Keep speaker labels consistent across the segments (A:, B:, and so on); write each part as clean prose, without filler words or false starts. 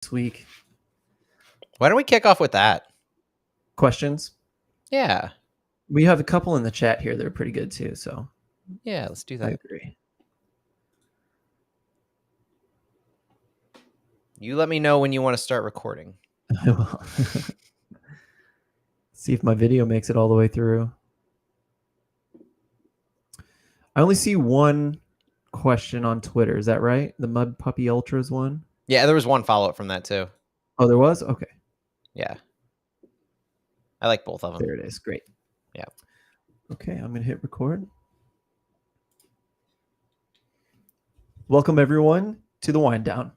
A: this week.
B: Why don't we kick off with that?
A: Questions?
B: Yeah.
A: We have a couple in the chat here that are pretty good too, so
B: Yeah, let's do
A: I
B: that.
A: agree.
B: You let me know when you want to start recording.
A: I will. See if my video makes it all the way through. I only see one question on Twitter. Is that right? The Mud Puppy Ultras one?
B: Yeah, there was one follow-up from that too.
A: Oh, there was? Okay.
B: Yeah. I like both of them.
A: There it is. Great.
B: Yeah.
A: Okay, I'm going to hit record. Welcome, everyone, to the Wind Down.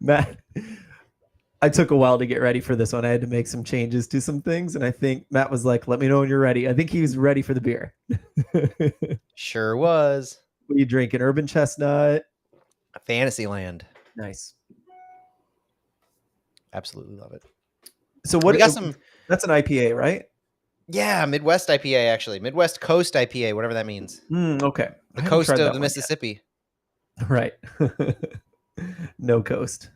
A: Matt, I took a while to get ready for this one. I had to make some changes to some things, and I think Matt was like, let me know when you're ready. I think he was ready for the beer.
B: Sure was.
A: What are you drinking? Urban Chestnut?
B: Fantasyland.
A: Nice.
B: Absolutely love it.
A: So what?
B: We got some.
A: That's an IPA, right?
B: Yeah, Midwest IPA actually. Midwest Coast IPA, whatever that means.
A: Okay.
B: The coast of the Mississippi.
A: Right. No coast.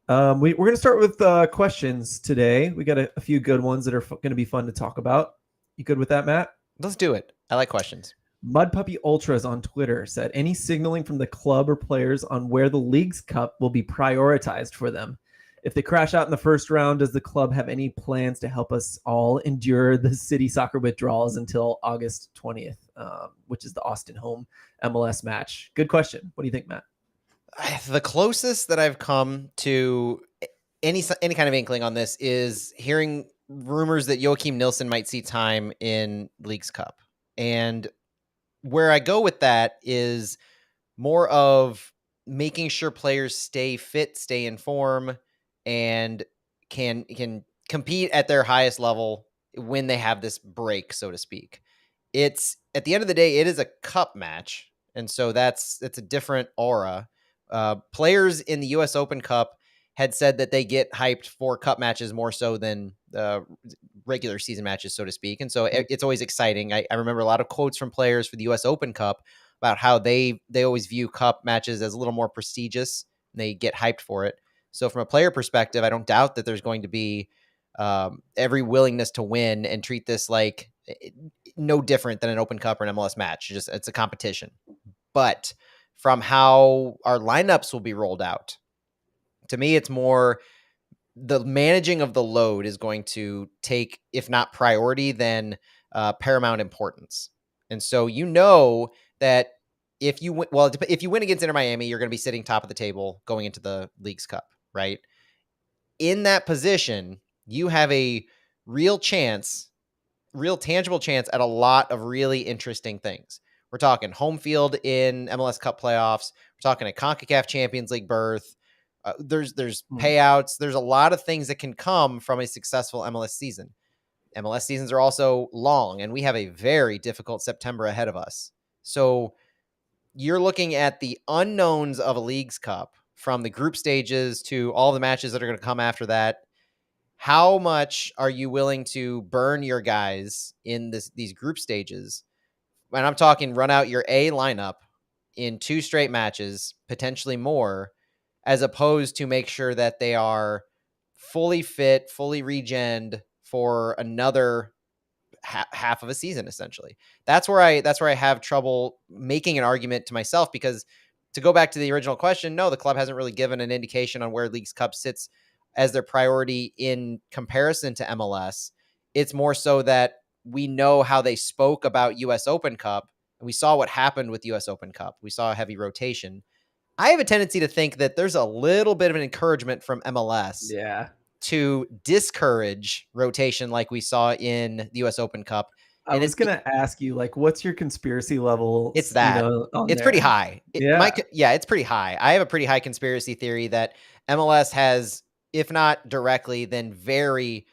A: We're going to start with questions today. We got a few good ones that are going to be fun to talk about. You good with that, Matt?
B: Let's do it. I like questions.
A: Mud Puppy Ultras on Twitter said, any signaling from the club or players on where the League's Cup will be prioritized for them? If they crash out in the first round, does the club have any plans to help us all endure the city soccer withdrawals until August 20th, which is the Austin home MLS match? Good question. What do you think, Matt?
B: The closest that I've come to any kind of inkling on this is hearing rumors that Joachim Nilsson might see time in League's Cup. And where I go with that is more of making sure players stay fit, stay in form, and can compete at their highest level when they have this break, so to speak. It's at the end of the day, it is a cup match, and so it's a different aura. Players in the U.S. Open Cup had said that they get hyped for cup matches more so than regular season matches, so to speak. And so it's always exciting. I remember a lot of quotes from players for the U.S. Open Cup about how they always view cup matches as a little more prestigious. And they get hyped for it. So from a player perspective, I don't doubt that there's going to be every willingness to win and treat this like no different than an Open Cup or an MLS match. It's a competition. But from how our lineups will be rolled out, to me, it's more the managing of the load is going to take, if not priority, then paramount importance. And so that if you if you win against Inter Miami, you're going to be sitting top of the table going into the League's Cup, right? In that position, you have a real tangible chance at a lot of really interesting things. We're talking home field in MLS Cup playoffs. We're talking a CONCACAF Champions League berth. There's payouts. There's a lot of things that can come from a successful MLS season. MLS seasons are also long, and we have a very difficult September ahead of us. So you're looking at the unknowns of a League's Cup, from the group stages to all the matches that are going to come after that. How much are you willing to burn your guys in these group stages? And I'm talking run out your A lineup in 2 straight matches, potentially more, as opposed to make sure that they are fully fit, fully regened for another half of a season, essentially. That's where I have trouble making an argument to myself, because to go back to the original question, no, the club hasn't really given an indication on where League's Cup sits as their priority in comparison to MLS. It's more so that we know how they spoke about US Open Cup, and we saw what happened with US Open Cup. We saw a heavy rotation. I have a tendency to think that there's a little bit of an encouragement from MLS to discourage rotation like we saw in the US Open Cup.
A: I was going to ask you, like, what's your conspiracy level?
B: It's that. It's pretty high. It's pretty high. I have a pretty high conspiracy theory that MLS has, if not directly, then very,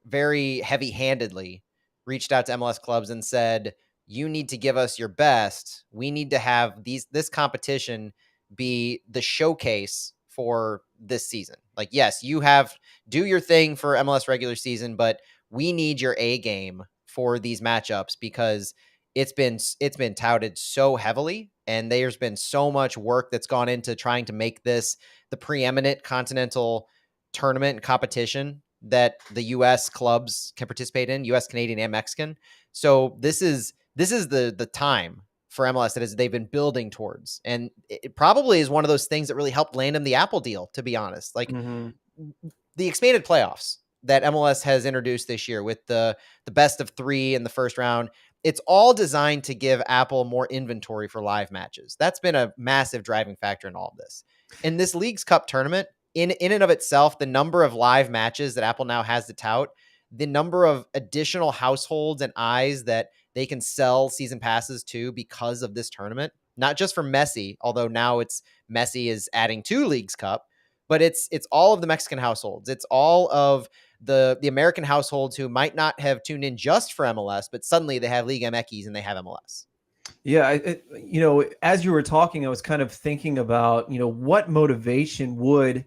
B: very heavy-handedly reached out to MLS clubs and said, you need to give us your best. We need to have this competition be the showcase for this season. Like, yes, do your thing for MLS regular season, but we need your A game for these matchups, because it's been touted so heavily, and there's been so much work that's gone into trying to make this the preeminent continental tournament and competition that the US clubs can participate in, US, Canadian, and Mexican. So this is the time for MLS that they've been building towards. And it probably is one of those things that really helped land them the Apple deal, to be honest. Like
A: Mm-hmm.
B: the expanded playoffs that MLS has introduced this year with the best of 3 in the first round. It's all designed to give Apple more inventory for live matches. That's been a massive driving factor in all of this. In this Leagues Cup tournament, in and of itself, the number of live matches that Apple now has to tout, the number of additional households and eyes that they can sell season passes to because of this tournament, not just for Messi, although now it's Messi is adding to Leagues Cup, but it's all of the Mexican households. It's all of the American households who might not have tuned in just for MLS, but suddenly they have Liga MX and they have MLS.
A: Yeah, as you were talking, I was kind of thinking about, what motivation would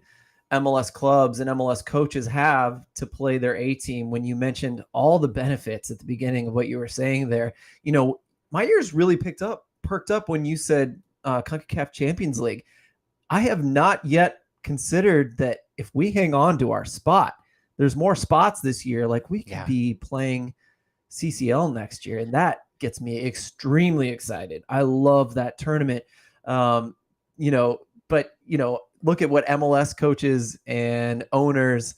A: MLS clubs and MLS coaches have to play their A team when you mentioned all the benefits at the beginning of what you were saying there. My ears really perked up when you said CONCACAF Champions League. I have not yet considered that if we hang on to our spot, there's more spots this year. Like we could be playing CCL next year, and that gets me extremely excited. I love that tournament. But look at what MLS coaches and owners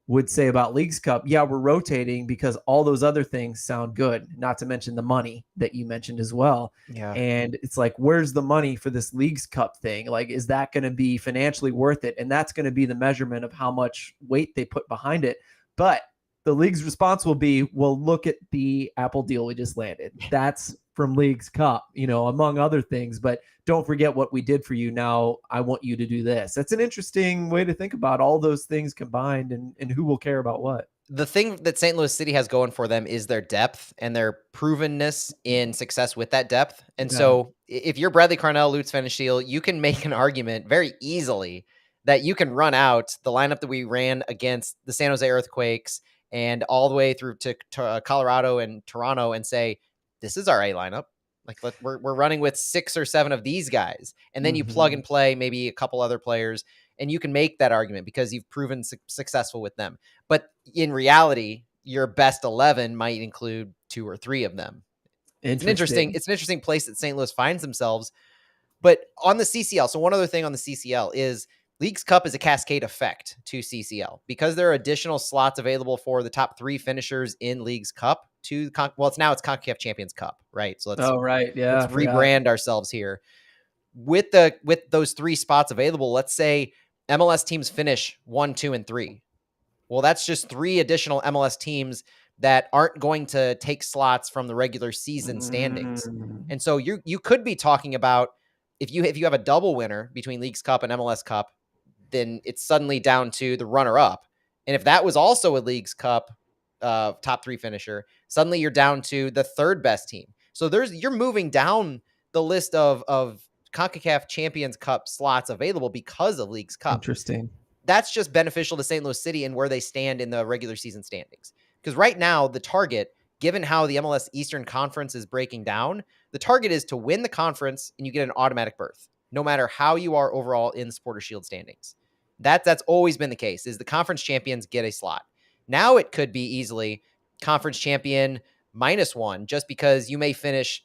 A: would say about Leagues Cup. Yeah, we're rotating because all those other things sound good, not to mention the money that you mentioned as well.
B: Yeah.
A: And it's like, where's the money for this Leagues Cup thing? Like, is that going to be financially worth it? And that's going to be the measurement of how much weight they put behind it. But the league's response will be, well, look at the Apple deal we just landed. That's from Leagues Cup, among other things. But don't forget what we did for you. Now I want you to do this. That's an interesting way to think about all those things combined and who will care about what.
B: The thing that St. Louis City has going for them is their depth and their provenness in success with that depth. And so if you're Bradley Carnell, Lutz Pfannenstiel, you can make an argument very easily that you can run out the lineup that we ran against the San Jose Earthquakes and all the way through to Colorado and Toronto and say, this is our A lineup. Like we're running with 6 or 7 of these guys. And then you plug and play maybe a couple other players, and you can make that argument because you've proven successful with them. But in reality, your best 11 might include 2 or 3 of them. It's an interesting place that St. Louis finds themselves. But on the CCL, so one other thing on the CCL is Leagues Cup is a cascade effect to CCL because there are additional slots available for the top 3 finishers in Leagues Cup to it's CONCACAF Champions Cup, right? So let's rebrand ourselves here. With those 3 spots available, let's say MLS teams finish 1, 2, and 3. Well, that's just 3 additional MLS teams that aren't going to take slots from the regular season standings. And so you could be talking about if you have a double winner between Leagues Cup and MLS Cup, then it's suddenly down to the runner up. And if that was also a Leagues Cup top 3 finisher, suddenly you're down to the 3rd best team. So you're moving down the list of CONCACAF Champions Cup slots available because of Leagues Cup.
A: Interesting.
B: That's just beneficial to St. Louis City and where they stand in the regular season standings. Because right now, the target, given how the MLS Eastern Conference is breaking down, the target is to win the conference and you get an automatic berth, no matter how you are overall in the Supporter Shield standings. That's always been the case, is the conference champions get a slot. Now it could be easily conference champion -1, just because you may finish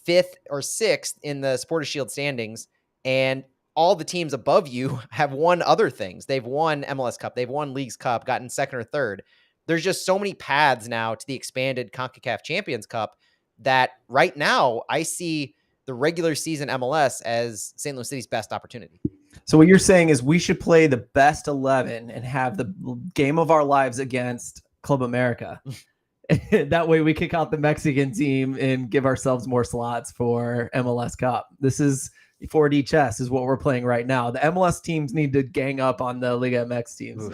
B: 5th or 6th in the Supporter Shield standings, and all the teams above you have won other things. They've won MLS Cup, they've won Leagues Cup, gotten 2nd or 3rd. There's just so many paths now to the expanded CONCACAF Champions Cup that right now I see the regular season MLS as St. Louis City's best opportunity.
A: So what you're saying is we should play the best 11 and have the game of our lives against Club America. That way we kick out the Mexican team and give ourselves more slots for MLS Cup. This is 4D chess is what we're playing right now. The MLS teams need to gang up on the Liga MX teams.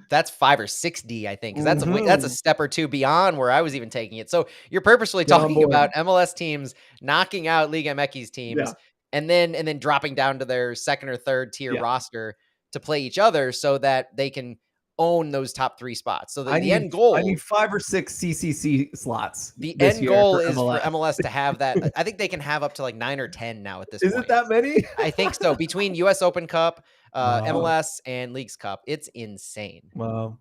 B: That's 5 or 6D, I think, because that's a step or 2 beyond where I was even taking it. So you're purposefully talking about MLS teams knocking out Liga MX teams and then dropping down to their 2nd or 3rd tier roster to play each other so that they can own those top 3 spots. So
A: I
B: the
A: need
B: end
A: I need
B: goal
A: 5 or 6 CCC slots
B: the
A: this
B: end
A: year
B: goal
A: for
B: is for
A: MLS.
B: MLS to have that. I think they can have up to like 9 or 10 now at this
A: Is it
B: point.
A: that many?
B: I think so. Between US Open Cup,
A: Wow.
B: MLS, and Leagues Cup, it's insane.
A: Wow.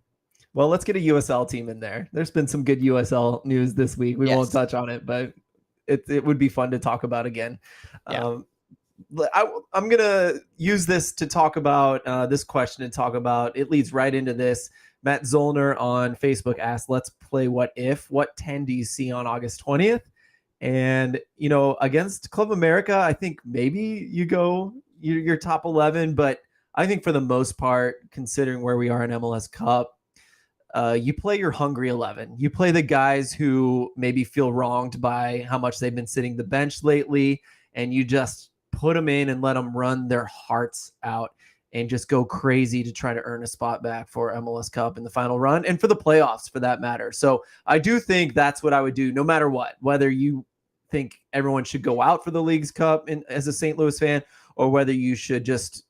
A: Well, let's get a USL team in there. There's been some good USL news this week. We won't
B: Yes.
A: touch on it, but it would be fun to talk about again.
B: Yeah.
A: I'm gonna use this to talk about this question and talk about. It leads right into this. Matt Zollner on Facebook asked, "Let's play what if? What 10 do you see on August 20th?" And against Club America, I think maybe you go your top 11, but I think for the most part, considering where we are in MLS Cup, you play your hungry 11. You play the guys who maybe feel wronged by how much they've been sitting the bench lately, and you just put them in and let them run their hearts out and just go crazy to try to earn a spot back for MLS Cup in the final run and for the playoffs for that matter. So I do think that's what I would do no matter what, whether you think everyone should go out for the League's Cup as a St. Louis fan or whether you should just,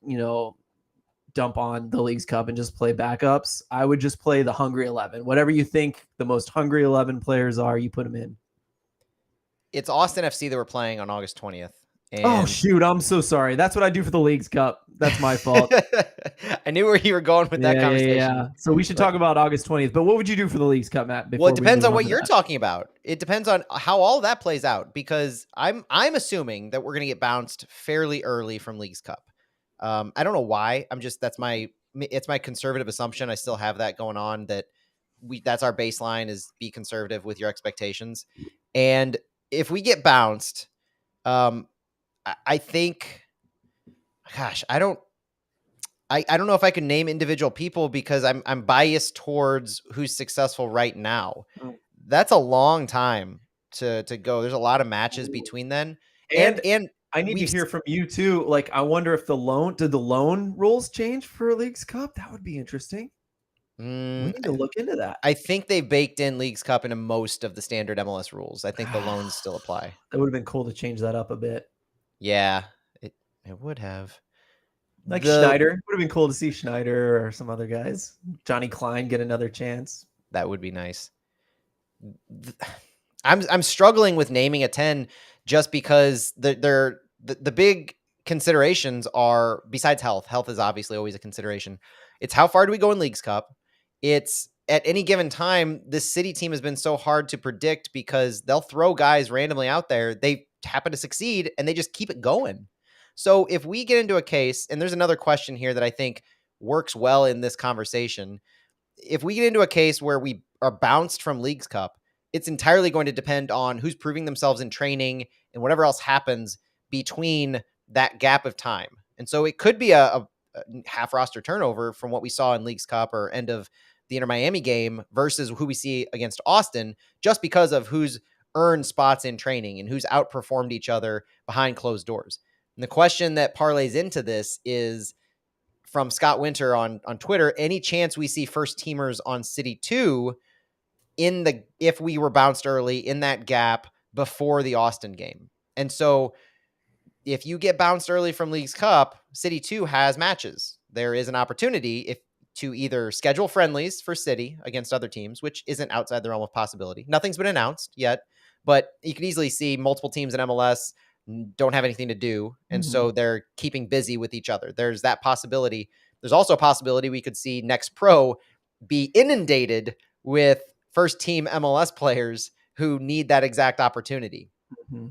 A: dump on the League's Cup and just play backups. I would just play the hungry 11. Whatever you think the most hungry 11 players are, you put them in.
B: It's Austin FC that we're playing on August 20th.
A: Oh, shoot. I'm so sorry. That's what I do for the League's Cup. That's my fault.
B: I knew where you were going with that conversation.
A: Yeah. So we should talk about August 20th. But what would you do for the League's Cup, Matt?
B: Well, it depends on what you're talking about. It depends on how all that plays out because I'm assuming that we're going to get bounced fairly early from League's Cup. I don't know why. It's my conservative assumption. I still have that going on that's our baseline is be conservative with your expectations. And if we get bounced, I think, gosh, I don't know if I can name individual people because I'm biased towards who's successful right now. That's a long time to go. There's a lot of matches between then. And
A: I need to hear from you too. Like, I wonder if did the loan rules change for League's Cup? That would be interesting. We need to look into that.
B: I think they baked in League's Cup into most of the standard MLS rules. I think the loans still apply.
A: That would have been cool to change that up a bit.
B: Yeah, it would have.
A: Like Schneider. It would have been cool to see Schneider or some other guys. Johnny Klein get another chance.
B: That would be nice. I'm struggling with naming a 10 just because the big considerations are, besides health. Health is obviously always a consideration. It's how far do we go in Leagues Cup? It's at any given time, this City team has been so hard to predict because they'll throw guys randomly out there. They happen to succeed and they just keep it going. So if we get into a case, and there's another question here that I think works well in this conversation. If we get into a case where we are bounced from Leagues Cup, it's entirely going to depend on who's proving themselves in training and whatever else happens between that gap of time. And so it could be a half roster turnover from what we saw in Leagues Cup or end of the Inter Miami game versus who we see against Austin, just because of who's earned spots in training and who's outperformed each other behind closed doors. And the question that parlays into this is from Scott Winter on Twitter, any chance we see first teamers on City 2 if we were bounced early in that gap before the Austin game? And so if you get bounced early from Leagues Cup, City 2 has matches. There is an opportunity to either schedule friendlies for City against other teams, which isn't outside the realm of possibility. Nothing's been announced yet, but you could easily see multiple teams in MLS don't have anything to do, and so they're keeping busy with each other. There's that possibility. There's also a possibility we could see Next Pro be inundated with first team MLS players who need that exact opportunity.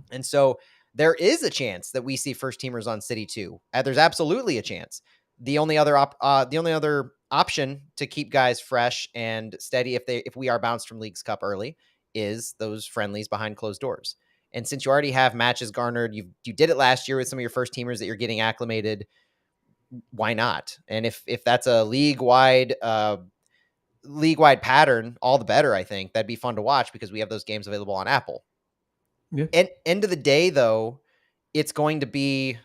B: And so there is a chance that we see first teamers on City 2. There's absolutely a chance. The only other option to keep guys fresh and steady if we are bounced from Leagues Cup early is those friendlies behind closed doors. And since you already have matches garnered, you did it last year with some of your first teamers that you're getting acclimated. Why not? And if that's a league-wide pattern, all the better, I think. That'd be fun to watch because we have those games available on Apple.
A: Yeah.
B: And end of the day, though, it's going to be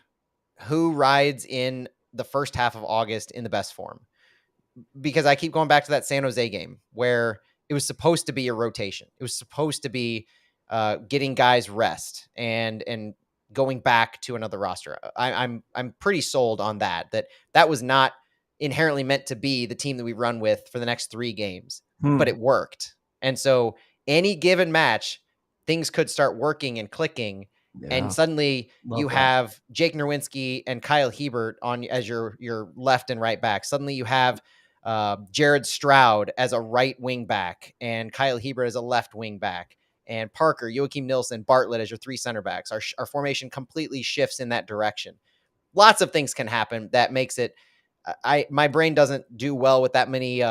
B: who rides in the first half of August in the best form. Because I keep going back to that San Jose game where it was supposed to be a rotation. It was supposed to be getting guys rest and going back to another roster. I'm pretty sold on that was not inherently meant to be the team that we run with for the next 3 games, but
A: Hmm.
B: it worked. And so any given match, things could start working and clicking. And
A: Yeah.
B: suddenly you
A: Love that.
B: have Jake Nerwinski and Kyle Hebert on as your left and right back. Suddenly you have Jared Stroud as a right wing back and Kyle Hebert as a left wing back, and Parker, Joachim Nilsson, Bartlett as your 3 center backs. Our formation completely shifts in that direction. Lots of things can happen that makes it. My brain doesn't do well with that many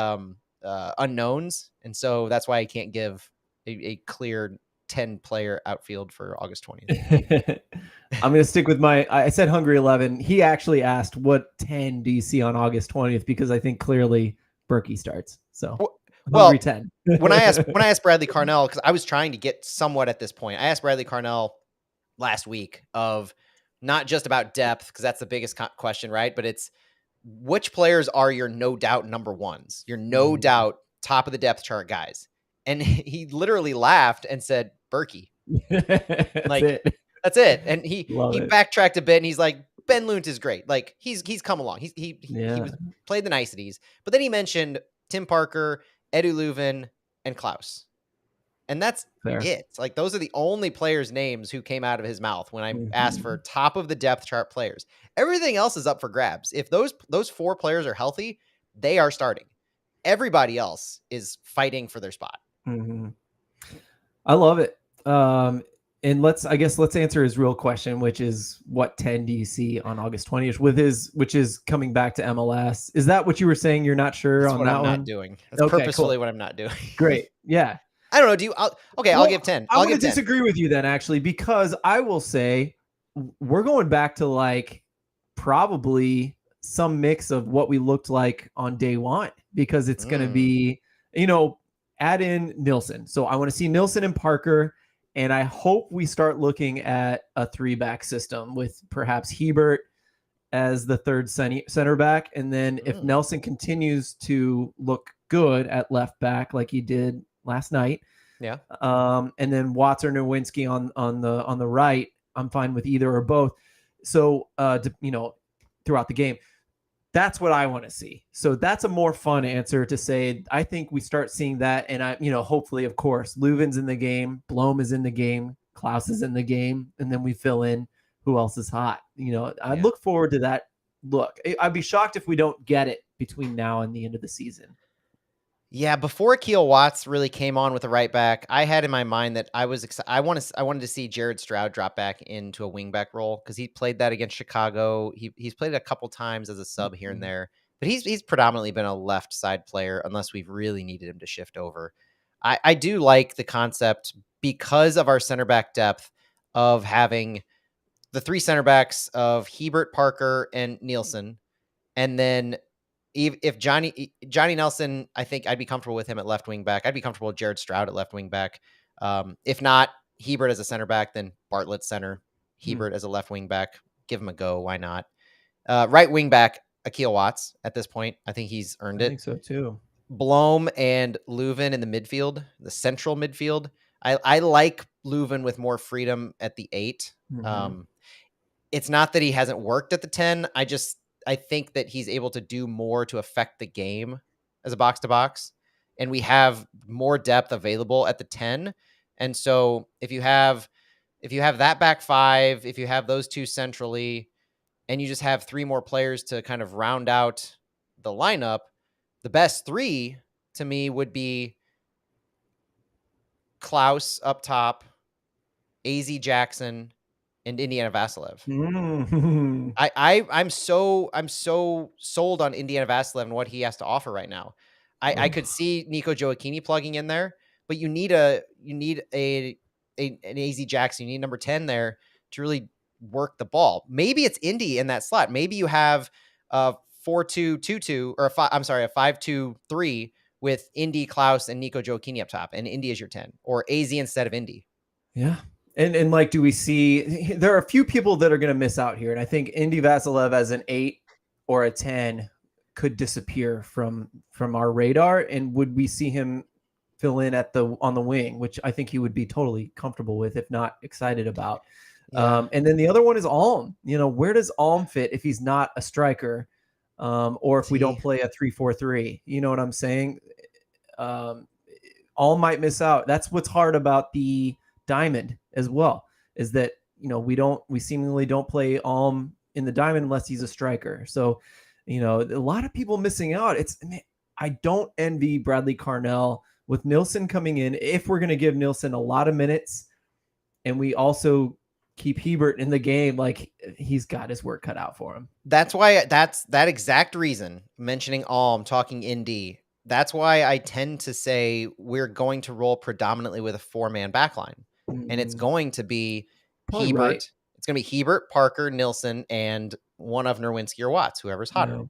B: unknowns, and so that's why I can't give a clear 10-player outfield for August 20th.
A: I'm going to stick with I said Hungry 11. He actually asked, what 10 do you see on August 20th? Because I think clearly Berkey starts. So Hungry
B: Well,
A: 10.
B: when I asked Bradley Carnell, because I was trying to get somewhat at this point, I asked Bradley Carnell last week of not just about depth, because that's the biggest question, right? But it's which players are your no doubt number ones, your no doubt top of the depth chart guys. And he literally laughed and said, Berkey.
A: That's
B: Like,
A: it.
B: that's it. And he
A: Love it.
B: backtracked a bit and he's like, Ben Lunt is great. Like he's come along. He
A: Yeah.
B: was played the niceties. But then he mentioned Tim Parker, Edu Leuven, and Klaus. And that's
A: Fair.
B: it. Like those are the only players' names who came out of his mouth when I asked for top of the depth chart players. Everything else is up for grabs. If those 4 players are healthy, they are starting. Everybody else is fighting for their spot.
A: Mm-hmm. I love it. And let's answer his real question, which is what 10 do you see on August 20th which is coming back to MLS. Is that what you were saying? You're not sure
B: That's
A: on
B: what
A: that
B: I'm
A: one?
B: not doing. That's
A: Okay,
B: purposefully
A: cool.
B: what I'm not doing.
A: Great. Yeah.
B: I don't know. Do you? I'll give 10.
A: I'm
B: I'll
A: going
B: give
A: to
B: 10.
A: disagree with you then, actually, because I will say we're going back to like probably some mix of what we looked like on day one, because it's going to be, add in Nilsson. So I want to see Nilsson and Parker. And I hope we start looking at a 3-back system with perhaps Hebert as the third center back. And then if Nelson continues to look good at left back like he did last night,
B: yeah.
A: And then Watts or Nowinski on the right, I'm fine with either or both. So throughout the game, that's what I want to see. So that's a more fun answer to say. I think we start seeing that, and hopefully, of course, Leuven's in the game, Blom is in the game, Klaus is in the game, and then we fill in who else is hot. I look forward to that. Look, I'd be shocked if we don't get it between now and the end of the season.
B: Yeah, before Akil Watts really came on with the right back, I had in my mind that I wanted to see Jared Stroud drop back into a wingback role because he played that against Chicago. He's played it a couple times as a sub here and there, but he's predominantly been a left side player unless we've really needed him to shift over. I do like the concept because of our center back depth of having the 3 center backs of Hebert, Parker, and Nielsen, and then if Johnny Nelson, I think I'd be comfortable with him at left wing back. I'd be comfortable with Jared Stroud at left wing back. If not Hebert as a center back, then Bartlett center, Hebert as a left wing back. Give him a go. Why not? Right wing back, Akil Watts at this point. I think he's earned it.
A: I think so too.
B: Blom and Leuven in the midfield, the central midfield. I like Leuven with more freedom at the 8. It's not that he hasn't worked at the 10. I think that he's able to do more to affect the game as a box to box, and we have more depth available at the 10. And so if you have that back 5, if you have those 2 centrally, and you just have 3 more players to kind of round out the lineup, the best 3 to me would be Klaus up top, AZ Jackson, and Indiana Vasilev. I'm so sold on Indiana Vasilev and what he has to offer right now. I could see Nico Gioacchini plugging in there, but you need an AZ Jackson. You need number 10 there to really work the ball. Maybe it's Indy in that slot. Maybe you have a 4-2-2-2 or a 5-2-3 with Indy, Klaus, and Nico Gioacchini up top, and Indy is your 10, or AZ instead of Indy.
A: Yeah. And like, do we see there are a few people that are going to miss out here? And I think Indy Vasilev as an 8 or a 10 could disappear from our radar. And would we see him fill in on the wing, which I think he would be totally comfortable with, if not excited about. And then the other one is Alm. Where does Alm fit if he's not a striker? or if we don't
B: See,
A: play a 3-4-3. You know what I'm saying? Um, all might miss out. That's what's hard about the diamond as well, is that we seemingly don't play Alm in the diamond unless he's a striker. So, a lot of people missing out. I don't envy Bradley Carnell with Nilsson coming in. If we're going to give Nilsson a lot of minutes, and we also keep Hebert in the game, like he's got his work cut out for him.
B: that's why that's that exact reason mentioning Alm talking Indy. That's why I tend to say we're going to roll predominantly with a 4-man backline. And it's going to be
A: Probably
B: Hebert.
A: right.
B: It's going to be Hebert, Parker, Nilsson, and one of Nerwinski or Watts, whoever's hotter.
A: Yeah.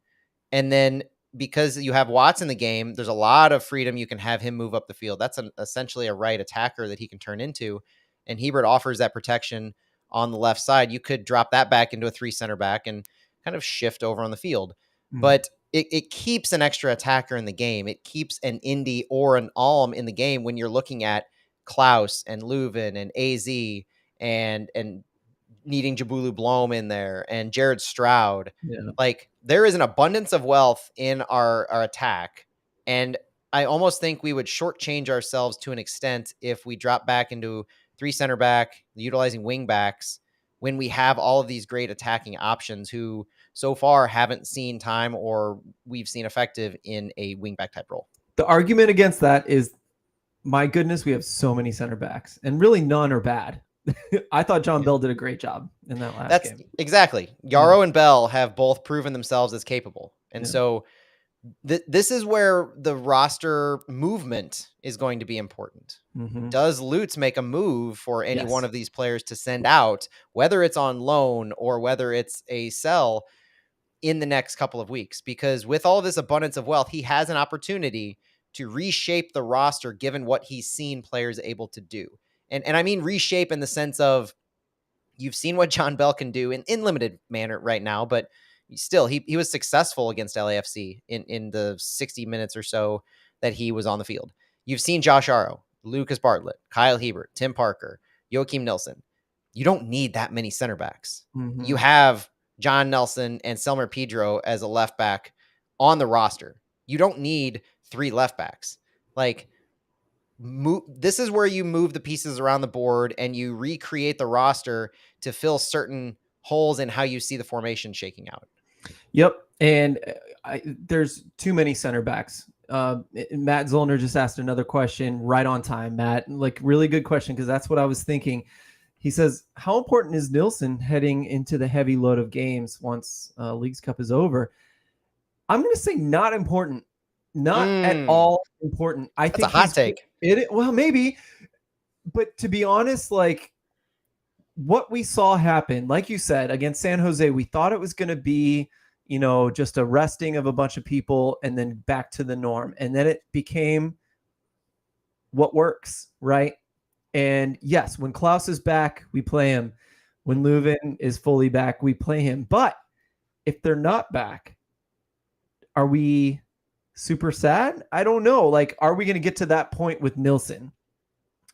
B: And then because you have Watts in the game, there's a lot of freedom. You can have him move up the field. That's essentially a right attacker that he can turn into. And Hebert offers that protection on the left side. You could drop that back into a 3 center back and kind of shift over on the field. But it keeps an extra attacker in the game. It keeps an Indy or an Alm in the game when you're looking at Klaus and Leuven and AZ and needing Jabulu Blom in there and Jared Stroud.
A: Yeah.
B: Like there is an abundance of wealth in our attack. And I almost think we would shortchange ourselves to an extent if we drop back into 3 center back, utilizing wing backs when we have all of these great attacking options who so far haven't seen time or we've seen effective in a wing back type role.
A: The argument against that is, my goodness, we have so many center backs, and really none are bad. I thought John Bell did a great job in that last game.
B: Exactly. Yarrow and Bell have both proven themselves as capable. And so this is where the roster movement is going to be important. Does Lutz make a move for any one of these players to send out, whether it's on loan or whether it's a sell in the next couple of weeks? Because with all this abundance of wealth, he has an opportunity to reshape the roster given what he's seen players able to do. And I mean reshape in the sense of you've seen what John Bell can do in limited manner right now, but still he was successful against LAFC in the 60 minutes or so that he was on the field. You've seen Josh Arrow, Lucas Bartlett, Kyle Hebert, Tim Parker, Joachim Nilsson. You don't need that many center backs. You have John Nelson and Selmer Pedro as a left back on the roster. You don't need 3 left backs. Like, this is where you move the pieces around the board and you recreate the roster to fill certain holes in how you see the formation shaking out.
A: Yep. And there's too many center backs. Matt Zollner just asked another question right on time, Matt. Like, really good question, because that's what I was thinking. He says, how important is Nilsson heading into the heavy load of games once Leagues Cup is over? I'm going to say not important. Not at all important. I think
B: that's a hot take.
A: Well, maybe. But to be honest, like, what we saw happen, like you said, against San Jose, we thought it was going to be, just a resting of a bunch of people and then back to the norm. And then it became what works, right? And yes, when Klaus is back, we play him. When Leuven is fully back, we play him. But if they're not back, are we super sad? I don't know. Like, are we going to get to that point with Nilsson?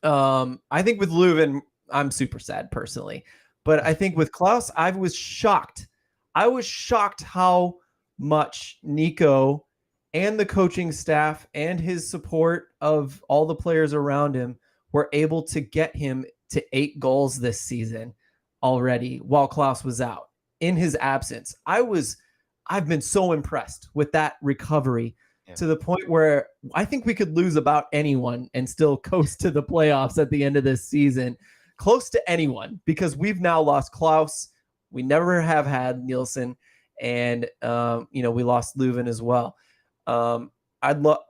A: I think with Leuven, I'm super sad personally. But I think with Klaus, I was shocked. I was shocked how much Nico and the coaching staff and his support of all the players around him were able to get him to 8 goals this season already while Klaus was out. In his absence, I've been so impressed with that recovery to the point where I think we could lose about anyone and still coast to the playoffs at the end of this season, close to anyone, because we've now lost Klaus. We never have had Nielsen, and we lost Leuven as well.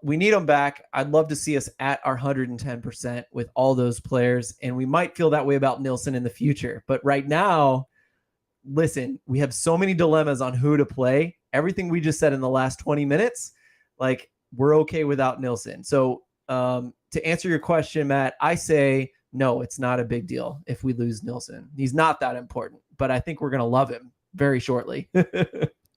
A: We need them back. I'd love to see us at our 110% with all those players, and we might feel that way about Nielsen in the future. But right now, listen, we have so many dilemmas on who to play. Everything we just said in the last 20 minutes, like, we're okay without Nielsen. So to answer your question, Matt, I say no, it's not a big deal if we lose Nielsen. He's not that important, but I think we're going to love him very shortly.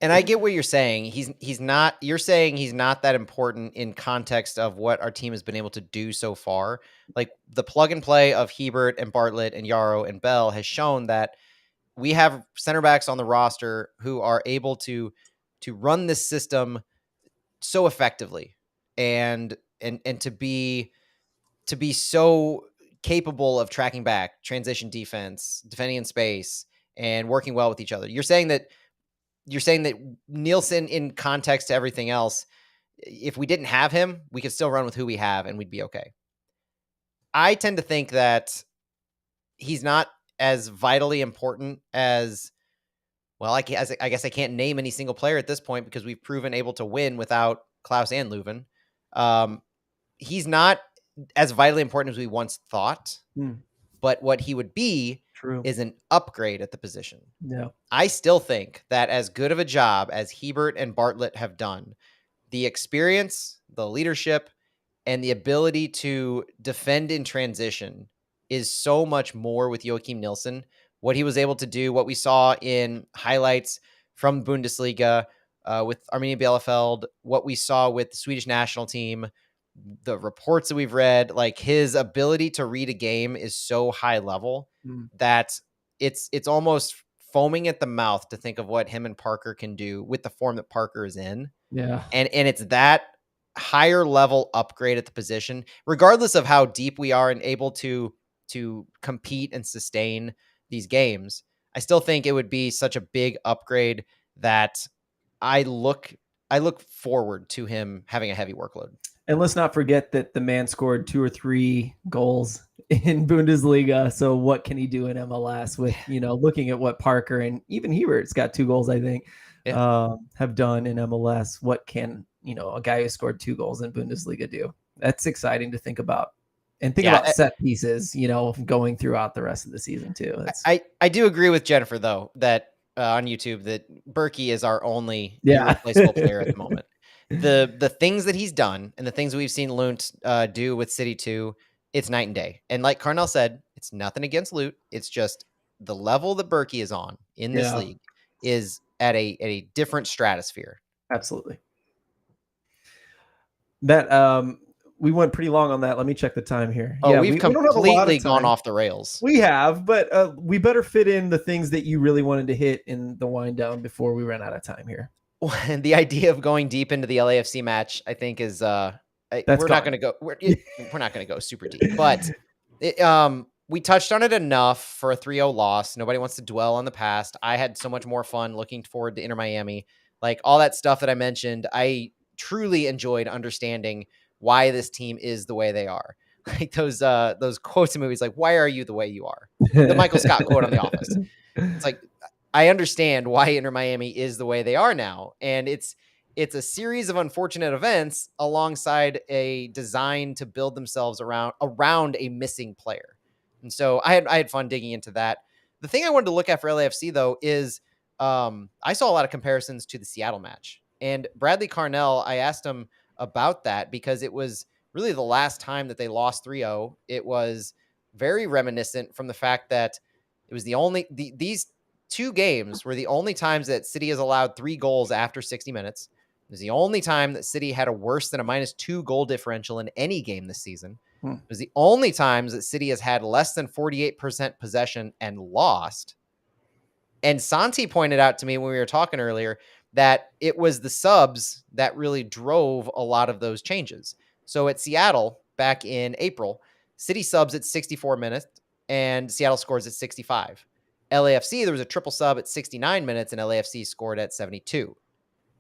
B: And I get what you're saying. He's not. You're saying he's not that important in context of what our team has been able to do so far. Like, the plug and play of Hebert and Bartlett and Yarrow and Bell has shown that we have center backs on the roster who are able to to run this system so effectively and to be so capable of tracking back, transition defense, defending in space, and working well with each other. You're saying that Nielsen, in context to everything else, if we didn't have him, we could still run with who we have and we'd be okay. I tend to think that he's not as vitally important as, well, I guess I can't name any single player at this point because we've proven able to win without Klaus and Leuven. He's not as vitally important as we once thought, but what he would be is an upgrade at the position.
A: Yeah.
B: I still think that as good of a job as Hebert and Bartlett have done, the experience, the leadership, and the ability to defend in transition is so much more with Joachim Nilsson. What he was able to do, what we saw in highlights from Bundesliga with Arminia Bielefeld, what we saw with the Swedish national team, the reports that we've read, like his ability to read a game is so high level that it's almost foaming at the mouth to think of what him and Parker can do with the form that Parker is in.
A: Yeah.
B: And it's that higher level upgrade at the position, regardless of how deep we are and able to compete and sustain these games. I still think it would be such a big upgrade that I look forward to him having a heavy workload.
A: And let's not forget that the man scored 2 or 3 goals in Bundesliga. So what can he do in MLS with, looking at what Parker and even Hebert's got 2 goals, I think, have done in MLS. What can, a guy who scored 2 goals in Bundesliga do? That's exciting to think about. And think about set pieces, going throughout the rest of the season too.
B: I do agree with Jennifer, though, that on YouTube, that Berkey is our only irreplaceable player at the moment. The things that he's done and the things we've seen Lund do with City 2, it's night and day. And like Carnell said, it's nothing against Lute. It's just the level that Berkey is on in this league is at a different stratosphere.
A: Absolutely. That we went pretty long on that. Let me check the time here.
B: Oh, we've completely gone off the rails.
A: We have, but we better fit in the things that you really wanted to hit in the wind down before we run out of time here.
B: And the idea of going deep into the LAFC match, I think, is we're not going to go super deep, but we touched on it enough for a 3-0 loss. Nobody wants to dwell on the past. I had so much more fun looking forward to Inter Miami, like all that stuff that I mentioned. I truly enjoyed understanding why this team is the way they are. Like those quotes in movies, like, why are you the way you are? The Michael Scott quote on The Office. It's like, I understand why Inter Miami is the way they are now. And it's a series of unfortunate events alongside a design to build themselves around a missing player. And so I had fun digging into that. The thing I wanted to look at for LAFC, though, is I saw a lot of comparisons to the Seattle match. And Bradley Carnell, I asked him about that because it was really the last time that they lost 3-0. It was very reminiscent from the fact that it was these 2 games were the only times that City has allowed 3 goals after 60 minutes. It was the only time that City had a worse than a -2 goal differential in any game this season. It was the only times that City has had less than 48% possession and lost. And Santi pointed out to me when we were talking earlier that it was the subs that really drove a lot of those changes. So at Seattle back in April, City subs at 64 minutes and Seattle scores at 65. LAFC, there was a triple sub at 69 minutes and LAFC scored at 72.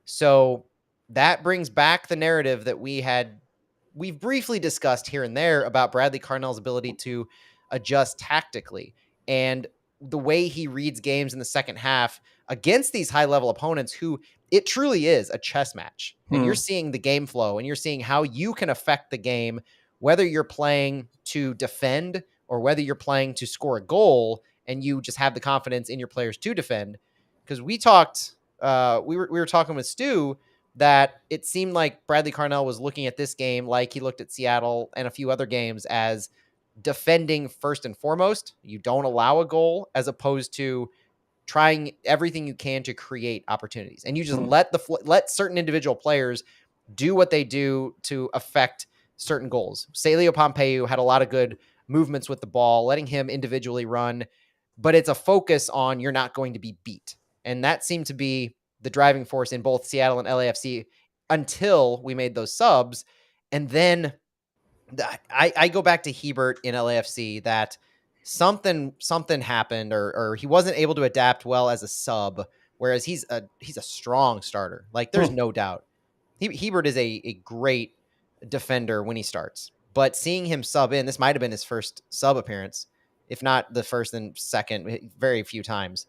B: So that brings back the narrative that we've briefly discussed here and there about Bradley Carnell's ability to adjust tactically and the way he reads games in the second half against these high-level opponents who it truly is a chess match. And you're seeing the game flow and you're seeing how you can affect the game, whether you're playing to defend or whether you're playing to score a goal and you just have the confidence in your players to defend. Because we talked, we were talking with Stu that it seemed like Bradley Carnell was looking at this game like he looked at Seattle and a few other games as defending first and foremost. You don't allow a goal as opposed to trying everything you can to create opportunities. And you just let certain individual players do what they do to affect certain goals. Celio Pompeu had a lot of good movements with the ball, letting him individually run, but it's a focus on you're not going to be beat. And that seemed to be the driving force in both Seattle and LAFC until we made those subs. And then I go back to Hebert in LAFC that something happened, or he wasn't able to adapt well as a sub, whereas he's a strong starter. Like there's
A: Hmm.
B: no doubt. Hebert is a great defender when he starts. But seeing him sub in, this might have been his first sub appearance, if not the first and second, very few times.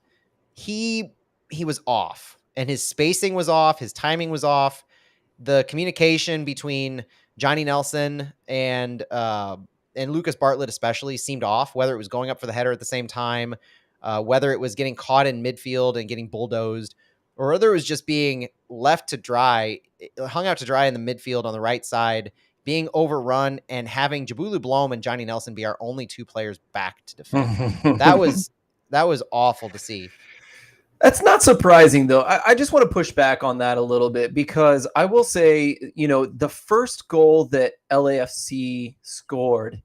B: He he was off, and his spacing was off, his timing was off, the communication between Johnny Nelson and Lucas Bartlett especially seemed off. Whether it was going up for the header at the same time, whether it was getting caught in midfield and getting bulldozed, or whether it was just being left to dry, hung out to dry in the midfield on the right side, being overrun, and having Jabulu Blom and Johnny Nelson be our only two players back to defend. That was that was awful to see.
A: That's not surprising, though. I just want to push back on that a little bit because I will say, the first goal that LAFC scored,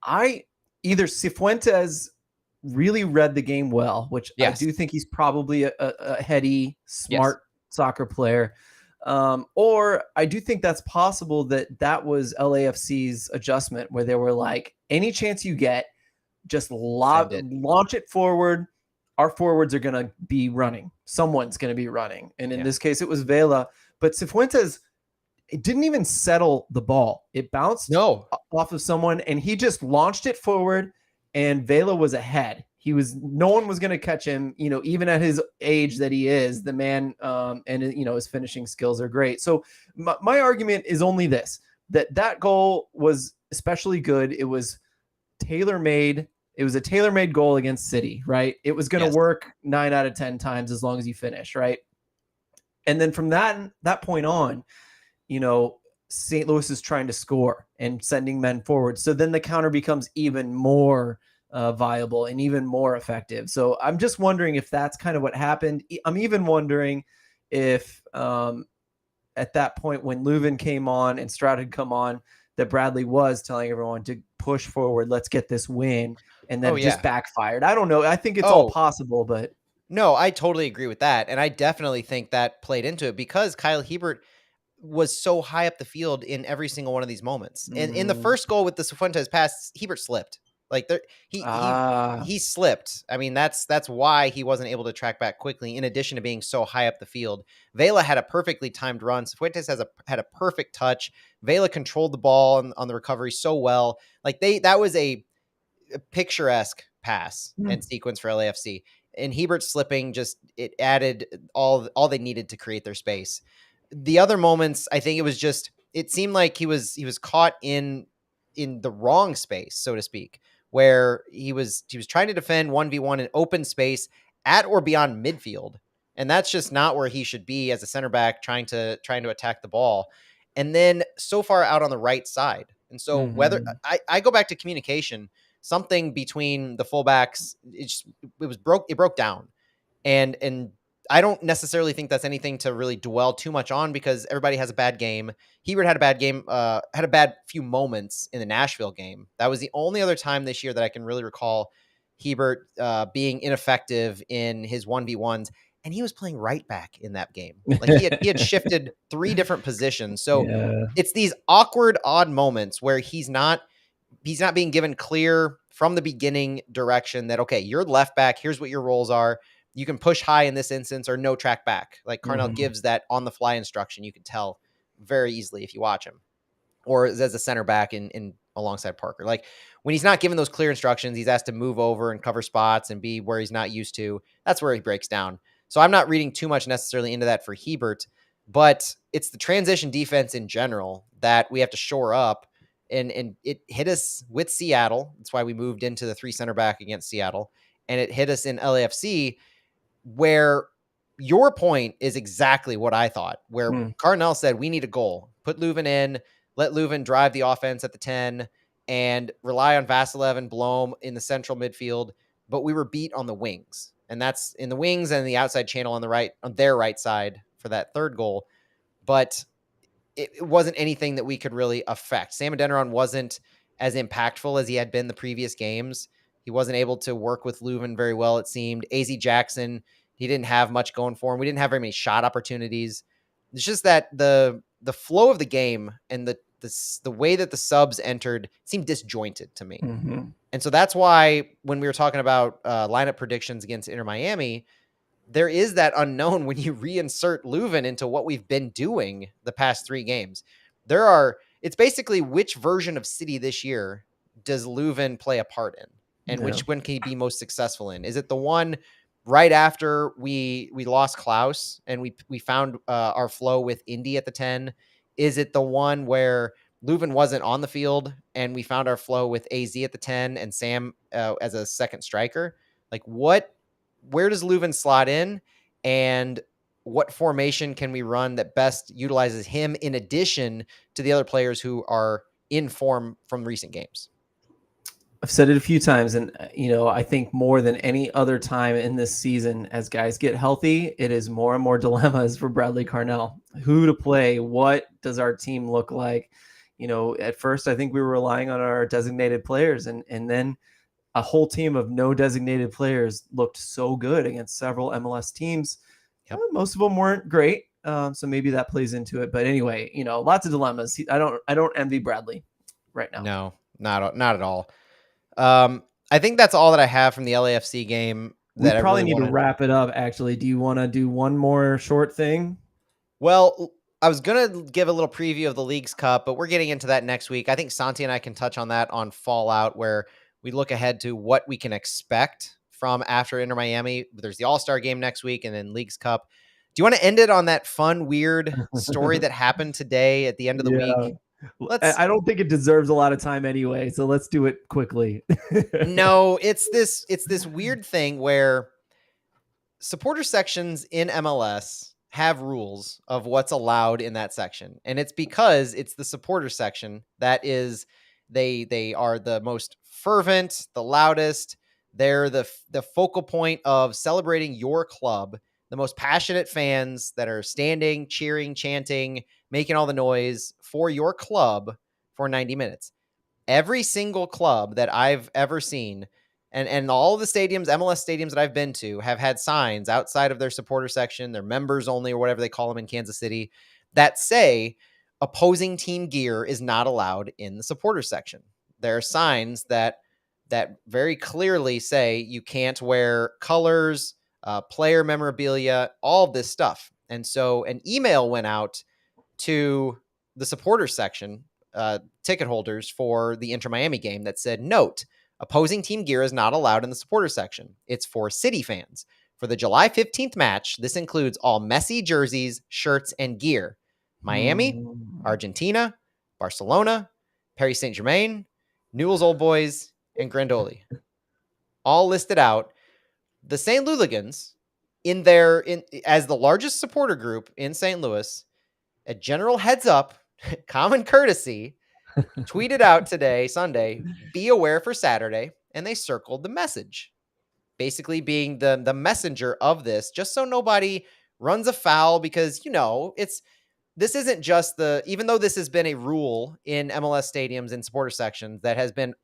A: either Cifuentes really read the game well, which I
B: Yes.
A: do think he's probably a heady,
B: Yes.
A: smart soccer player. Or I do think that's possible that was LAFC's adjustment where they were like, any chance you get, just
B: Send it.
A: launch it forward. Our forwards are going to be running. Someone's going to be running. And in this case, it was Vela. But Cifuentes, it didn't even settle the ball. It bounced off of someone, and he just launched it forward, and Vela was ahead. No one was going to catch him, even at his age that he is, the man, and, his finishing skills are great. So my argument is only this, that goal was especially good. It was tailor-made. It was a tailor-made goal against City, right? It was going to work 9 out of 10 times as long as you finish, right? And then from that point on, St. Louis is trying to score and sending men forward. So then the counter becomes even more viable and even more effective. So I'm just wondering if that's kind of what happened. I'm even wondering if at that point when Leuven came on and Stroud had come on, that Bradley was telling everyone to push forward, let's get this win, and then just backfired. I don't know. I think it's all possible, but
B: no, I totally agree with that. And I definitely think that played into it because Kyle Hebert was so high up the field in every single one of these moments. And in the first goal with the Cifuentes pass, Hebert slipped. Like he slipped. I mean, that's why he wasn't able to track back quickly. In addition to being so high up the field, Vela had a perfectly timed run. Cifuentes had a perfect touch. Vela controlled the ball on the recovery so well. Like that was a picturesque pass and sequence for LAFC. And Hebert slipping it added all they needed to create their space. The other moments, I think it seemed like he was caught in the wrong space, so to speak, where he was trying to defend 1v1 in open space at or beyond midfield. And that's just not where he should be as a center back trying to attack the ball. And then so far out on the right side. And so whether I go back to communication, something between the fullbacks, it broke down. And I don't necessarily think that's anything to really dwell too much on because everybody has a bad game. Hebert had a bad game, had a bad few moments in the Nashville game. That was the only other time this year that I can really recall Hebert being ineffective in his 1v1s. And he was playing right back in that game. Like he had shifted 3 different positions. So it's these awkward, odd moments where he's not being given clear from the beginning direction that, okay, you're left back. Here's what your roles are. You can push high in this instance or no track back. Like Carnell gives that on the fly instruction. You can tell very easily if you watch him, or as a center back in alongside Parker. Like when he's not given those clear instructions, he's asked to move over and cover spots and be where he's not used to. That's where he breaks down. So I'm not reading too much necessarily into that for Hebert, but it's the transition defense in general that we have to shore up. And it hit us with Seattle. That's why we moved into the 3 center back against Seattle. And it hit us in LAFC, where your point is exactly what I thought, where Carnell said, we need a goal, put Leuven in, let Leuven drive the offense at the 10 and rely on Vasilev and Blom in the central midfield. But we were beat on the wings, and that's in the wings and the outside channel on their right side for that third goal. But it wasn't anything that we could really affect. Sam Adeniran wasn't as impactful as he had been the previous games. He wasn't able to work with Leuven very well, it seemed. AZ Jackson, He didn't have much going for him. We didn't have very many shot opportunities. It's just that the flow of the game and the way that the subs entered seemed disjointed to me.
A: Mm-hmm.
B: And so that's why when we were talking about lineup predictions against Inter Miami, there is that unknown when you reinsert Leuven into what we've been doing the past 3 games. It's basically which version of City this year does Leuven play a part in, and
A: Yeah.
B: which one can he be most successful in? Is it the one right after we lost Klaus and we found our flow with Indy at the 10? Is it the one where Leuven wasn't on the field and we found our flow with AZ at the 10 and Sam as a second striker? Like where does Leuven slot in, and what formation can we run that best utilizes him in addition to the other players who are in form from recent games?
A: I've said it a few times, and I think more than any other time in this season, as guys get healthy, it is more and more dilemmas for Bradley Carnell. Who to play? What does our team look like? At first, I think we were relying on our designated players, and then a whole team of no designated players looked so good against several MLS teams.
B: Yep.
A: Most of them weren't great, so maybe that plays into it. But anyway, lots of dilemmas. I don't envy Bradley right now.
B: No, not at all. I think that's all that I have from the LAFC game.
A: We
B: That
A: probably
B: I really
A: need to
B: wanted.
A: wrap it up. Actually, do you want to do one more short thing?
B: Well, I was gonna give a little preview of the Leagues Cup, but we're getting into that next week. I think Santi and I can touch on that on Fallout, where we look ahead to what we can expect from after Inter Miami. There's the All-Star game next week and then Leagues Cup. Do you want to end it on that fun, weird story that happened today at the end of the week?
A: I don't think it deserves a lot of time anyway, so let's do it quickly.
B: No, it's this weird thing where supporter sections in MLS have rules of what's allowed in that section. And it's because it's the supporter section that is they are the most fervent, the loudest. They're the focal point of celebrating your club, the most passionate fans that are standing, cheering, chanting, making all the noise for your club for 90 minutes. Every single club that I've ever seen, and all the stadiums, MLS stadiums that I've been to, have had signs outside of their supporter section, their members only, or whatever they call them in Kansas City, that say opposing team gear is not allowed in the supporter section. There are signs that very clearly say you can't wear colors, player memorabilia, all of this stuff. And so an email went out to the supporter section, ticket holders for the Inter Miami game, that said, note, opposing team gear is not allowed in the supporter section. It's for City fans. For the July 15th match, this includes all Messi jerseys, shirts, and gear. Miami, Argentina, Barcelona, Paris Saint-Germain, Newell's Old Boys, and Grandoli. All listed out. The St. Louligans, as the largest supporter group in St. Louis, a general heads up, common courtesy, tweeted out today, Sunday, be aware for Saturday, and they circled the message, basically being the messenger of this, just so nobody runs afoul, because this isn't just even though this has been a rule in MLS stadiums and supporter sections that has been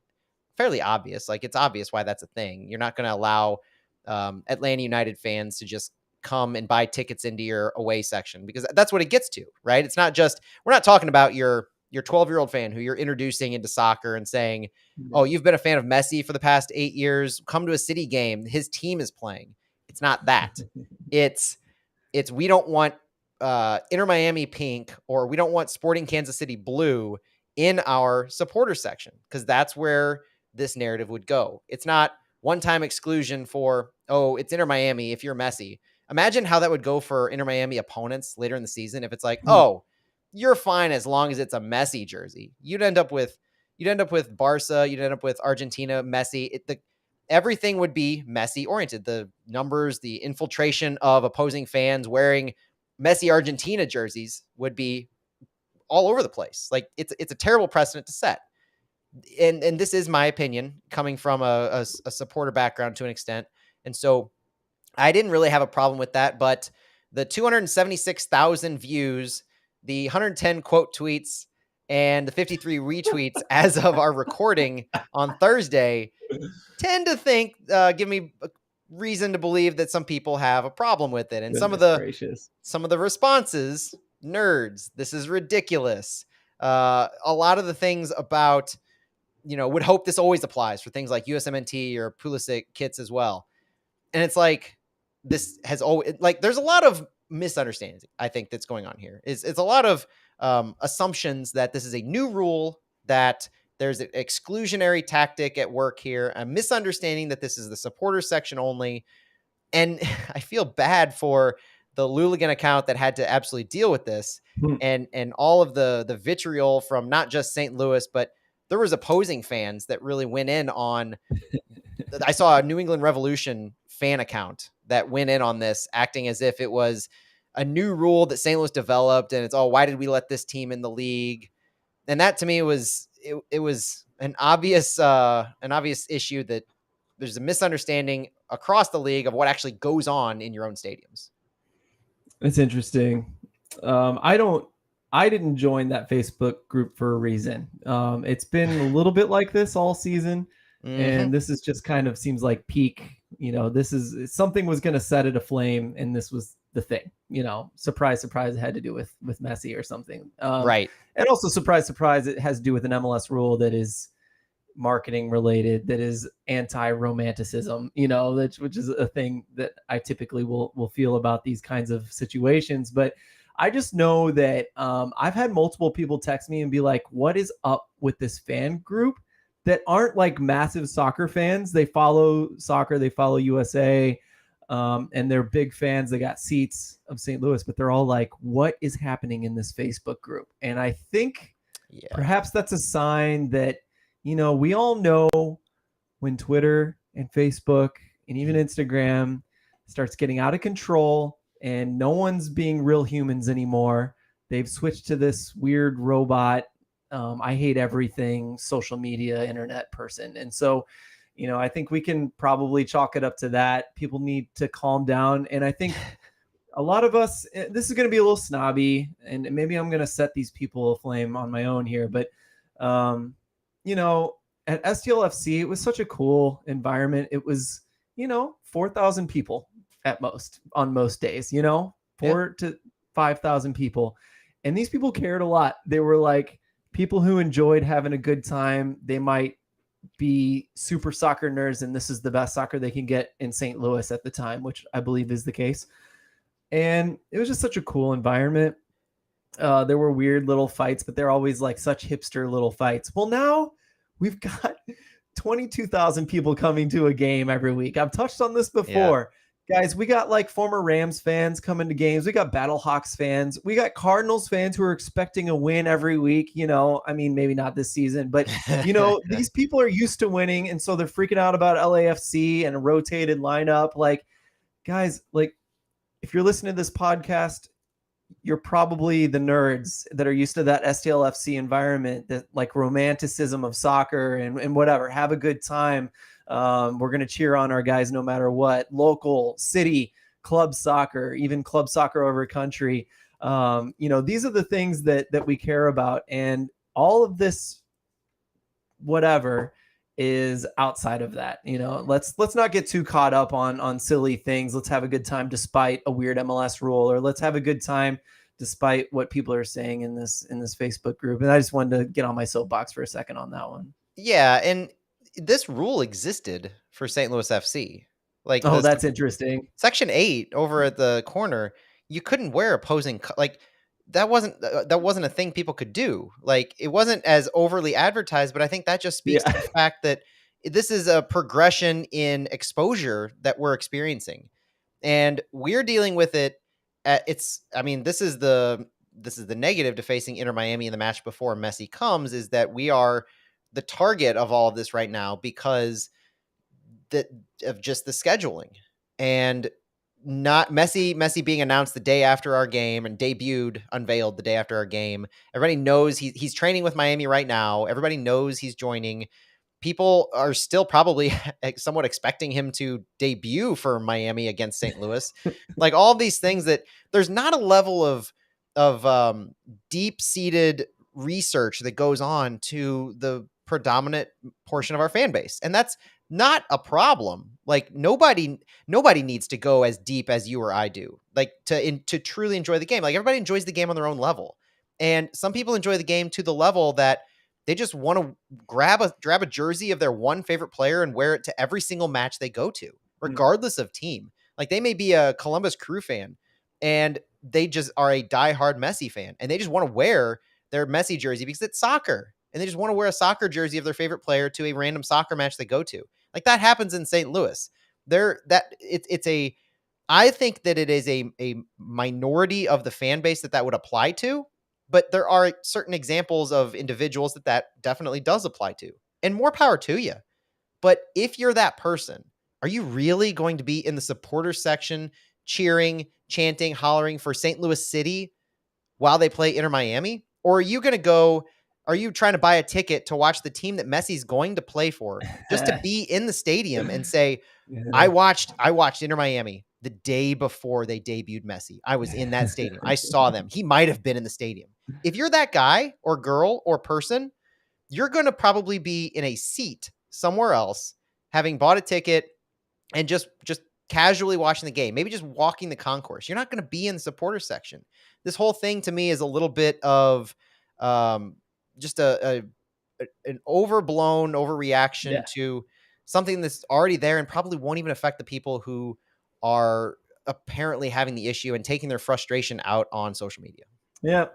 B: fairly obvious. Like, it's obvious why that's a thing. You're not going to allow Atlanta United fans to just come and buy tickets into your away section, because that's what it gets to, right? It's not just, we're not talking about your 12-year-old fan who you're introducing into soccer and saying, oh, you've been a fan of Messi for the past 8 years, come to a City game, his team is playing. It's not that. It's we don't want Inter Miami pink, or we don't want Sporting Kansas City blue in our supporter section, because that's where this narrative would go. It's not one-time exclusion for, oh, it's Inter Miami if you're Messi. Imagine how that would go for Inter Miami opponents later in the season if it's like, oh, you're fine as long as it's a Messi jersey. You'd end up with Barca, you'd end up with Argentina, Messi. Everything would be Messi oriented. The numbers, the infiltration of opposing fans wearing Messi Argentina jerseys would be all over the place. Like, it's a terrible precedent to set. And this is my opinion, coming from a supporter background to an extent. And so I didn't really have a problem with that, but the 276,000 views, the 110 quote tweets, and the 53 retweets as of our recording on Thursday tend to give me reason to believe that some people have a problem with it. And
A: Goodness gracious.
B: some of the responses, nerds, this is ridiculous. A lot of the things about, would hope this always applies for things like USMNT or Pulisic kits as well. And it's like, this has always, like, there's a lot of misunderstandings, I think, that's going on here. It's a lot of assumptions that this is a new rule, that there's an exclusionary tactic at work here, a misunderstanding that this is the supporter section only. And I feel bad for the Luligan account that had to absolutely deal with this,
A: Hmm.
B: and all of the vitriol from not just St. Louis, but there was opposing fans that really went in on. I saw a New England Revolution fan account that went in on this, acting as if it was a new rule that St. Louis developed, and it's, why did we let this team in the league? And that to me was it was an obvious issue, that there's a misunderstanding across the league of what actually goes on in your own stadiums.
A: It's interesting. I didn't join that Facebook group for a reason. It's been a little bit like this all season. And this is just kind of seems like peak, this is something was going to set it aflame. And this was the thing, surprise, surprise, it had to do with Messi or something.
B: Right.
A: And also surprise, surprise, it has to do with an MLS rule that is marketing related, that is anti-romanticism, which is a thing that I typically will feel about these kinds of situations. But I just know that I've had multiple people text me and be like, what is up with this fan group that aren't like massive soccer fans? They follow soccer, they follow USA, and they're big fans. They got seats of St. Louis, but they're all like, what is happening in this Facebook group? And I think perhaps that's a sign that, we all know when Twitter and Facebook and even Instagram starts getting out of control and no one's being real humans anymore. They've switched to this weird robot, I hate everything, social media, internet person. And so, I think we can probably chalk it up to that. People need to calm down. And I think a lot of us, this is going to be a little snobby, and maybe I'm going to set these people aflame on my own here. But, at STLFC, it was such a cool environment. It was, 4,000 people at most on most days, 4 to 5,000 people. And these people cared a lot. They were like people who enjoyed having a good time. They might be super soccer nerds, and this is the best soccer they can get in St. Louis at the time, which I believe is the case. And it was just such a cool environment. There were weird little fights, but they're always like such hipster little fights. Well, now we've got 22,000 people coming to a game every week. I've touched on this before. Guys, we got like former Rams fans coming to games. We got Battlehawks fans. We got Cardinals fans who are expecting a win every week. Maybe not this season, but these people are used to winning. And so they're freaking out about LAFC and a rotated lineup. Like, guys, like, if you're listening to this podcast, you're probably the nerds that are used to that STLFC environment, that like romanticism of soccer and whatever. Have a good time. We're going to cheer on our guys no matter what. Local, city, club soccer, even club soccer over country. These are the things that we care about. And all of this, whatever, is outside of that. Let's not get too caught up on silly things. Let's have a good time despite a weird MLS rule, or let's have a good time despite what people are saying in this Facebook group. And I just wanted to get on my soapbox for a second on that one.
B: Yeah, and this rule existed for St. Louis FC. Like,
A: that's interesting.
B: Section 8 over at the corner, you couldn't wear opposing that wasn't a thing people could do. Like, it wasn't as overly advertised, but I think that just speaks to the fact that this is a progression in exposure that we're experiencing, and we're dealing with it. This is the negative to facing Inter Miami in the match before Messi comes, is that we are the target of all of this right now because of just the scheduling, and not Messi being announced the day after our game and unveiled the day after our game. Everybody knows he's training with Miami right now. Everybody knows he's joining. People are still probably somewhat expecting him to debut for Miami against St. Louis. Like, all these things that there's not a level of deep-seated research that goes on to the predominant portion of our fan base. And that's not a problem. Like nobody needs to go as deep as you or I do. Like to truly enjoy the game. Like everybody enjoys the game on their own level. And some people enjoy the game to the level that they just want to grab a jersey of their one favorite player and wear it to every single match they go to,
A: Mm.
B: regardless of team. Like they may be a Columbus Crew fan and they just are a diehard Messi fan and they just want to wear their Messi jersey because it's soccer. And they just want to wear a soccer jersey of their favorite player to a random soccer match they go to. Like that happens in St. Louis. It's a I think that it is a minority of the fan base that would apply to, but there are certain examples of individuals that definitely does apply to. And more power to you. But if you're that person, are you really going to be in the supporter section cheering, chanting, hollering for St. Louis City while they play Inter Miami? Or are you trying to buy a ticket to watch the team that Messi's going to play for just to be in the stadium and say,
A: Yeah.
B: I watched Inter Miami the day before they debuted Messi. I was in that stadium. I saw them. He might have been in the stadium. If you're that guy or girl or person, you're going to probably be in a seat somewhere else, having bought a ticket and just casually watching the game, maybe just walking the concourse. You're not going to be in the supporter section. This whole thing to me is a little bit of just an overblown overreaction
A: Yeah.
B: to something that's already there and probably won't even affect the people who are apparently having the issue and taking their frustration out on social media.
A: Yeah.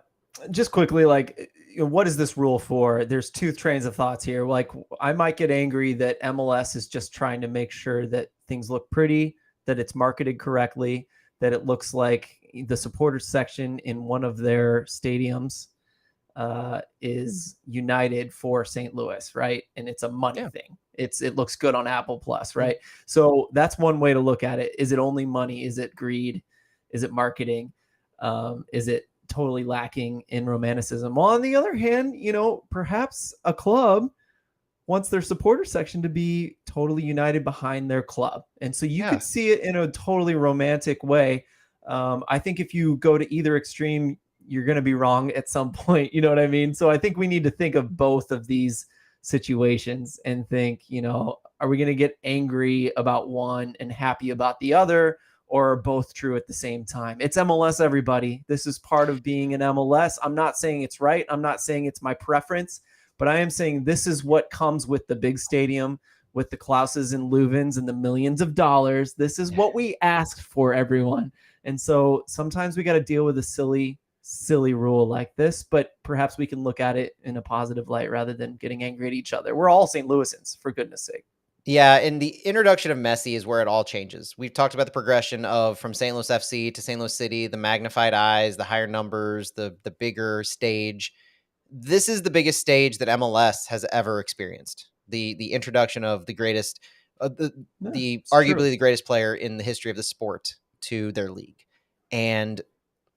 A: Just quickly, like, what is this rule for? There's two trains of thoughts here. Like, I might get angry that MLS is just trying to make sure that things look pretty, that it's marketed correctly, that it looks like the supporters section in one of their stadiums is united for St. Louis, right? And it's a money thing. It looks good on Apple Plus, right? So that's one way to look at it. Is it only money? Is it greed? Is it marketing? Is it totally lacking in romanticism? Well, on the other hand, perhaps a club wants their supporter section to be totally united behind their club. And so you could see it in a totally romantic way. I think if you go to either extreme, you're going to be wrong at some point. You know what I mean? So I think we need to think of both of these situations and think, are we going to get angry about one and happy about the other? Or both true at the same time? It's MLS, everybody. This is part of being an MLS. I'm not saying it's right. I'm not saying it's my preference, but I am saying this is what comes with the big stadium, with the Klauses and Leuvens and the millions of dollars. This is what we asked for, everyone. And so sometimes we got to deal with a silly rule like this, but perhaps we can look at it in a positive light rather than getting angry at each other. We're all St. Louisans, for goodness sake.
B: Yeah, and the introduction of Messi is where it all changes. We've talked about the progression of from St. Louis FC to St. Louis City, the magnified eyes, the higher numbers, the bigger stage. This is the biggest stage that MLS has ever experienced. The introduction of the greatest, the arguably
A: true.
B: the greatest player in the history of the sport to their league, and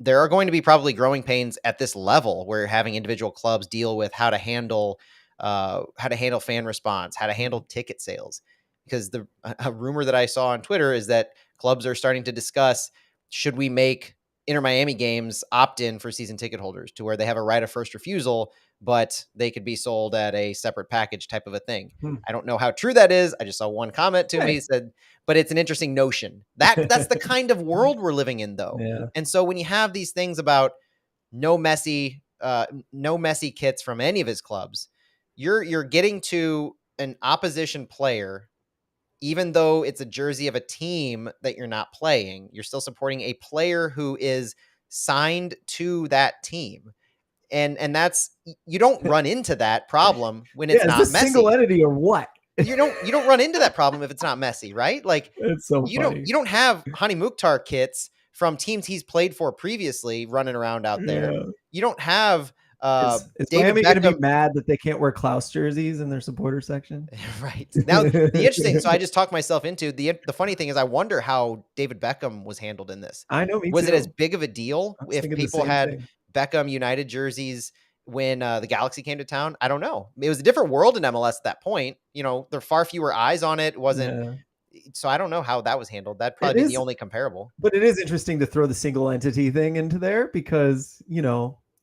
B: there are going to be probably growing pains at this level where having individual clubs deal with how to handle fan response, how to handle ticket sales. Because a rumor that I saw on Twitter is that clubs are starting to discuss, should we make Inter Miami games opt-in for season ticket holders to where they have a right of first refusal, but they could be sold at a separate package type of a thing. I don't know how true that is. I just saw one comment to me said, but it's an interesting notion. That's the kind of world we're living in, though.
A: Yeah.
B: And so when you have these things about no Messi kits from any of his clubs, you're getting to an opposition player, even though it's a jersey of a team that you're not playing, you're still supporting a player who is signed to that team. And that's, you don't run into that problem when it's not
A: Is this
B: Messi.
A: single entity or what?
B: You don't run into that problem if it's not Messi, right? Like
A: it's so funny.
B: You don't have Hani Mukhtar kits from teams he's played for previously running around out there.
A: Yeah.
B: You don't have
A: Is
B: David
A: Miami
B: Beckham
A: going to be mad that they can't wear Klaus jerseys in their supporter section?
B: Right. Now, the interesting, so I just talked myself into the funny thing is I wonder how David Beckham was handled in this.
A: I know, me
B: Was
A: too.
B: it as big of a deal if people had
A: thing.
B: Beckham United jerseys when the Galaxy came to town? I don't know. It was a different world in MLS at that point. There are far fewer eyes on it. It wasn't. So I don't know how that was handled. That'd probably be the only comparable.
A: But it is interesting to throw the single entity thing into there because,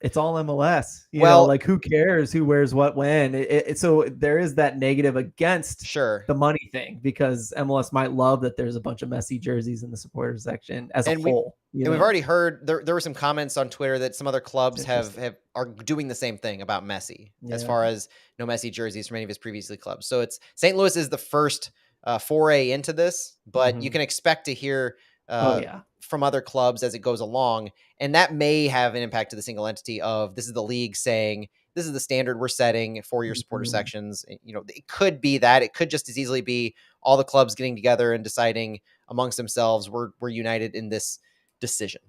A: It's all MLS.
B: Well,
A: like who cares who wears what when? So there is that negative against
B: sure.
A: the money thing because MLS might love that there's a bunch of Messi jerseys in the supporters section as a whole.
B: And we've already heard there were some comments on Twitter that some other clubs are doing the same thing about Messi as far as no Messi jerseys from any of his previously clubs. So it's St. Louis is the first foray into this, but you can expect to hear from other clubs as it goes along. And that may have an impact to the single entity of this is the league saying this is the standard we're setting for your supporter sections. It could be that. It could just as easily be all the clubs getting together and deciding amongst themselves we're united in this decision.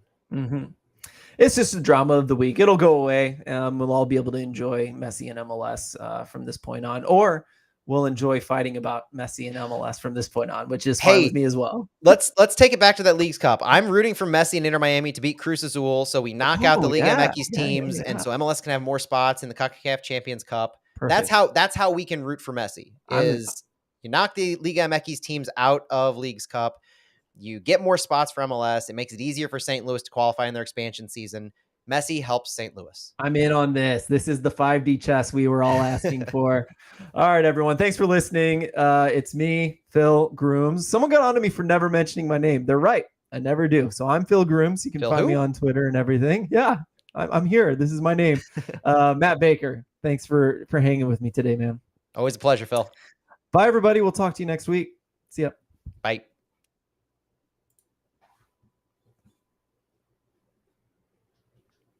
A: It's just a drama of the week. It'll go away. We'll all be able to enjoy Messi and MLS from this point on, or we'll enjoy fighting about Messi and MLS from this point on, which is fine with me as well.
B: Let's take it back to that Leagues Cup. I'm rooting for Messi and Inter Miami to beat Cruz Azul, so we knock out the Liga MX teams, and so MLS can have more spots in the CONCACAF Champions Cup. Perfect. That's how we can root for Messi. Is you knock the Liga MX teams out of Leagues Cup. You get more spots for MLS. It makes it easier for St. Louis to qualify in their expansion season. Messi helps St. Louis.
A: I'm in on this. This is the 5D chess we were all asking for. All right, everyone. Thanks for listening. It's me, Phil Grooms. Someone got on to me for never mentioning my name. They're right. I never do. So I'm Phil Grooms. You can find me on Twitter and everything. Yeah, I'm here. This is my name. Matt Baker. Thanks for hanging with me today, man.
B: Always a pleasure, Phil.
A: Bye, everybody. We'll talk to you next week. See ya.
B: Bye.